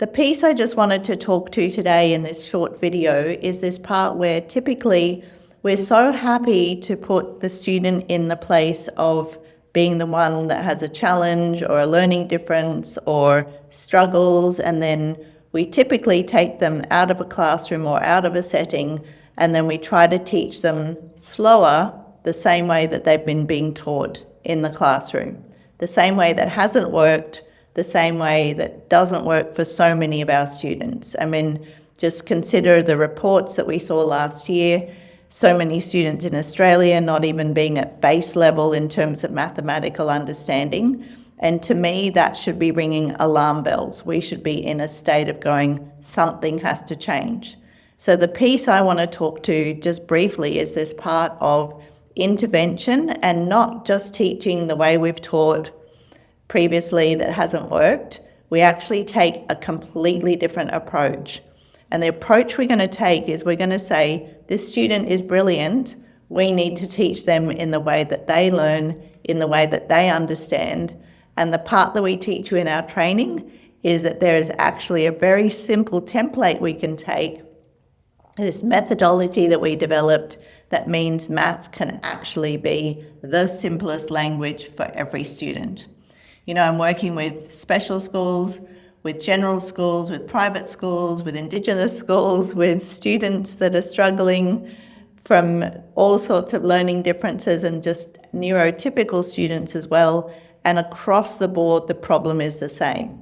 The piece I just wanted to talk to today in this short video is this part where typically we're so happy to put the student in the place of being the one that has a challenge or a learning difference or struggles, and then we typically take them out of a classroom or out of a setting, and then we try to teach them slower the same way that they've been being taught in the classroom. The same way that hasn't worked, the same way that doesn't work for so many of our students. I mean, just consider the reports that we saw last year. So many students in Australia not even being at base level in terms of mathematical understanding. And to me, that should be ringing alarm bells. We should be in a state of going, something has to change. So the piece I want to talk to just briefly is this part of intervention, and not just teaching the way we've taught previously that hasn't worked. We actually take a completely different approach. And the approach we're going to take is we're going to say, this student is brilliant. We need to teach them in the way that they learn, in the way that they understand. And the part that we teach you in our training is that there is actually a very simple template we can take, this methodology that we developed that means maths can actually be the simplest language for every student. You know, I'm working with special schools, with general schools, with private schools, with Indigenous schools, with students that are struggling from all sorts of learning differences, and just neurotypical students as well. And across the board, the problem is the same.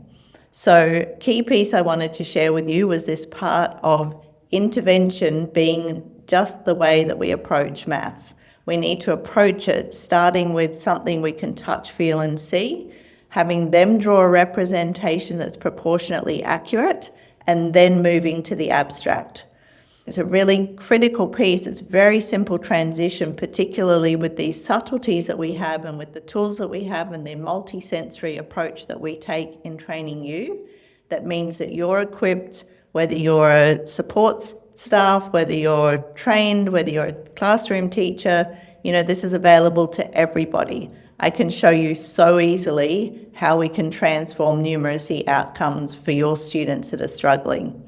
So key piece I wanted to share with you was this part of intervention being just the way that we approach maths. We need to approach it starting with something we can touch, feel and see, having them draw a representation that's proportionately accurate, and then moving to the abstract. It's a really critical piece. It's a very simple transition, particularly with these subtleties that we have and with the tools that we have and the multi-sensory approach that we take in training you. That means that you're equipped, whether you're a support staff, whether you're trained, whether you're a classroom teacher, you know, this is available to everybody. I can show you so easily how we can transform numeracy outcomes for your students that are struggling.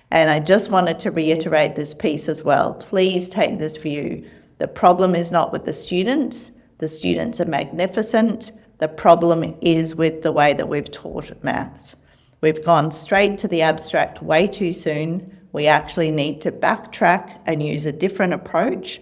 And I just wanted to reiterate this piece as well. Please take this view. The problem is not with the students. The students are magnificent. The problem is with the way that we've taught maths. We've gone straight to the abstract way too soon. We actually need to backtrack and use a different approach.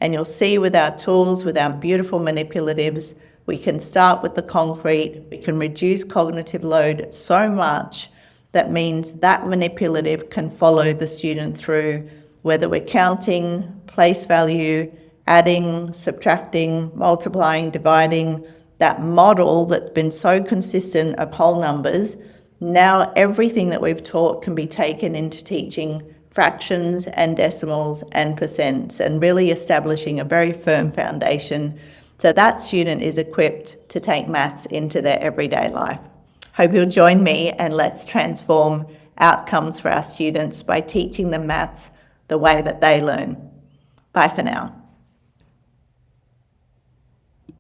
And you'll see with our tools, with our beautiful manipulatives, we can start with the concrete, we can reduce cognitive load so much. That means that manipulative can follow the student through, whether we're counting, place value, adding, subtracting, multiplying, dividing, that model that's been so consistent of whole numbers. Now everything that we've taught can be taken into teaching fractions and decimals and percents, and really establishing a very firm foundation so that student is equipped to take maths into their everyday life. Hope you'll join me, and let's transform outcomes for our students by teaching them maths the way that they learn. Bye for now.